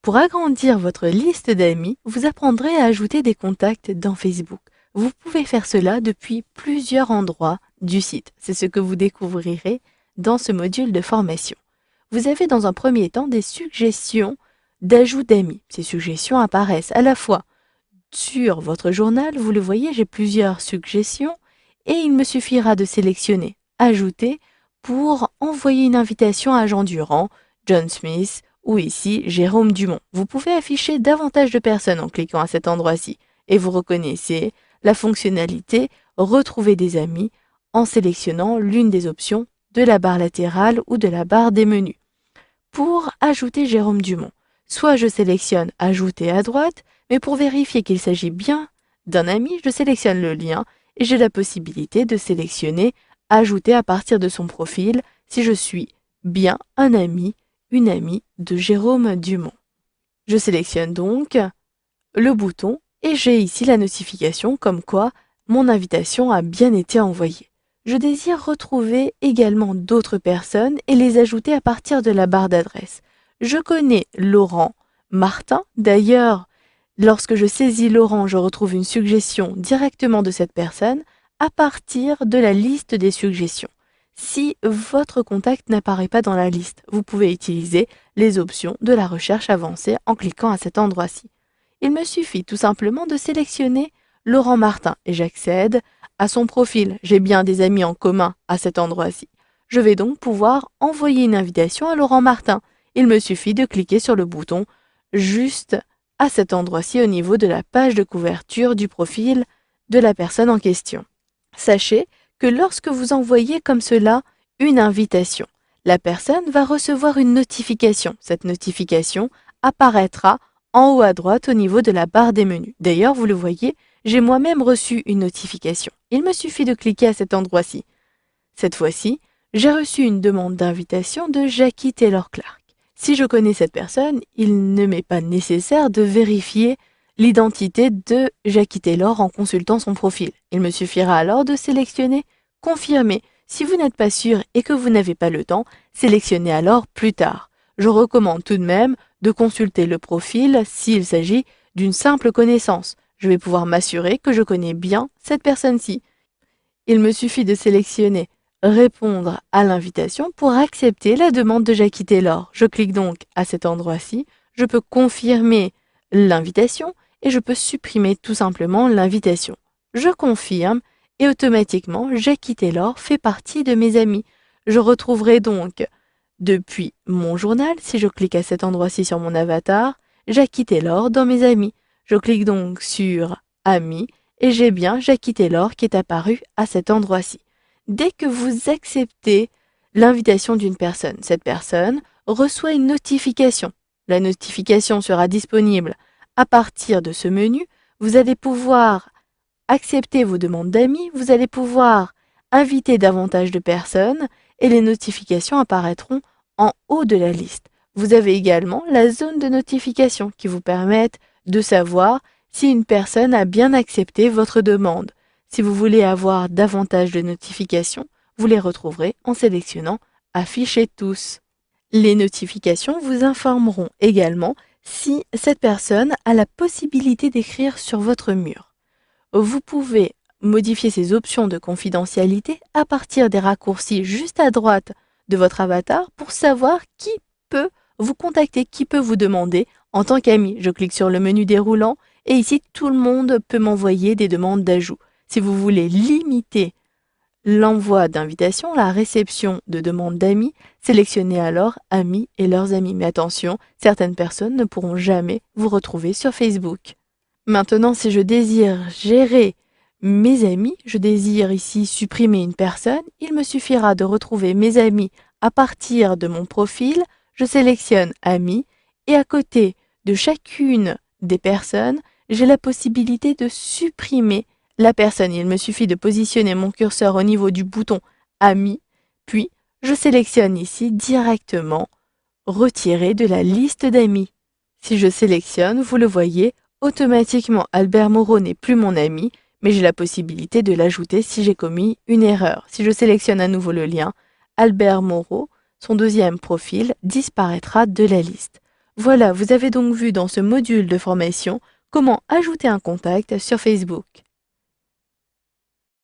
Pour agrandir votre liste d'amis, vous apprendrez à ajouter des contacts dans Facebook. Vous pouvez faire cela depuis plusieurs endroits du site. C'est ce que vous découvrirez dans ce module de formation. Vous avez dans un premier temps des suggestions d'ajout d'amis. Ces suggestions apparaissent à la fois sur votre journal, vous le voyez, j'ai plusieurs suggestions et il me suffira de sélectionner « Ajouter » pour envoyer une invitation à Jean Durand, John Smith ou ici Jérôme Dumont. Vous pouvez afficher davantage de personnes en cliquant à cet endroit-ci et vous reconnaissez la fonctionnalité « Retrouver des amis » en sélectionnant l'une des options de la barre latérale ou de la barre des menus. Pour ajouter Jérôme Dumont, soit je sélectionne « Ajouter » à droite, mais pour vérifier qu'il s'agit bien d'un ami, je sélectionne le lien et j'ai la possibilité de sélectionner « Ajouter à partir de son profil » si je suis bien un ami, une amie de Jérôme Dumont. Je sélectionne donc le bouton et j'ai ici la notification comme quoi mon invitation a bien été envoyée. Je désire retrouver également d'autres personnes et les ajouter à partir de la barre d'adresse. Je connais Laurent Martin. D'ailleurs, lorsque je saisis Laurent, je retrouve une suggestion directement de cette personne à partir de la liste des suggestions. Si votre contact n'apparaît pas dans la liste, vous pouvez utiliser les options de la recherche avancée en cliquant à cet endroit-ci. Il me suffit tout simplement de sélectionner Laurent Martin et j'accède à son profil. J'ai bien des amis en commun à cet endroit-ci. Je vais donc pouvoir envoyer une invitation à Laurent Martin. Il me suffit de cliquer sur le bouton juste à cet endroit-ci au niveau de la page de couverture du profil de la personne en question. Sachez que lorsque vous envoyez comme cela une invitation, la personne va recevoir une notification. Cette notification apparaîtra en haut à droite au niveau de la barre des menus. D'ailleurs, vous le voyez, j'ai moi-même reçu une notification. Il me suffit de cliquer à cet endroit-ci. Cette fois-ci, j'ai reçu une demande d'invitation de Jackie Taylor Clark. Si je connais cette personne, il ne m'est pas nécessaire de vérifier l'identité de Jackie Taylor en consultant son profil. Il me suffira alors de sélectionner « Confirmer ». Si vous n'êtes pas sûr et que vous n'avez pas le temps, sélectionnez alors « Plus tard ». Je recommande tout de même de consulter le profil s'il s'agit d'une simple connaissance. Je vais pouvoir m'assurer que je connais bien cette personne-ci. Il me suffit de sélectionner « Répondre à l'invitation » pour accepter la demande de Jackie Taylor. Je clique donc à cet endroit-ci, je peux confirmer l'invitation et je peux supprimer tout simplement l'invitation. Je confirme et automatiquement Jackie Taylor fait partie de mes amis. Je retrouverai donc depuis mon journal, si je clique à cet endroit-ci sur mon avatar, Jackie Taylor dans mes amis. Je clique donc sur Amis et j'ai bien Jackie Taylor qui est apparu à cet endroit-ci. Dès que vous acceptez l'invitation d'une personne, cette personne reçoit une notification. La notification sera disponible à partir de ce menu. Vous allez pouvoir accepter vos demandes d'amis, vous allez pouvoir inviter davantage de personnes et les notifications apparaîtront en haut de la liste. Vous avez également la zone de notification qui vous permet de savoir si une personne a bien accepté votre demande. Si vous voulez avoir davantage de notifications, vous les retrouverez en sélectionnant « Afficher tous ». Les notifications vous informeront également si cette personne a la possibilité d'écrire sur votre mur. Vous pouvez modifier ces options de confidentialité à partir des raccourcis juste à droite de votre avatar pour savoir qui peut vous contacter, qui peut vous demander en tant qu'ami. Je clique sur le menu déroulant et ici tout le monde peut m'envoyer des demandes d'ajout. Si vous voulez limiter l'envoi d'invitations, la réception de demandes d'amis, sélectionnez alors amis et leurs amis. Mais attention, certaines personnes ne pourront jamais vous retrouver sur Facebook. Maintenant, si je désire gérer mes amis, je désire ici supprimer une personne, il me suffira de retrouver mes amis à partir de mon profil. Je sélectionne amis et à côté de chacune des personnes, j'ai la possibilité de supprimer la personne. Il me suffit de positionner mon curseur au niveau du bouton amis, puis je sélectionne ici directement retirer de la liste d'amis. Si je sélectionne, vous le voyez, automatiquement Albert Moreau n'est plus mon ami, mais j'ai la possibilité de l'ajouter si j'ai commis une erreur. Si je sélectionne à nouveau le lien, Albert Moreau, son deuxième profil disparaîtra de la liste. Voilà, vous avez donc vu dans ce module de formation comment ajouter un contact sur Facebook.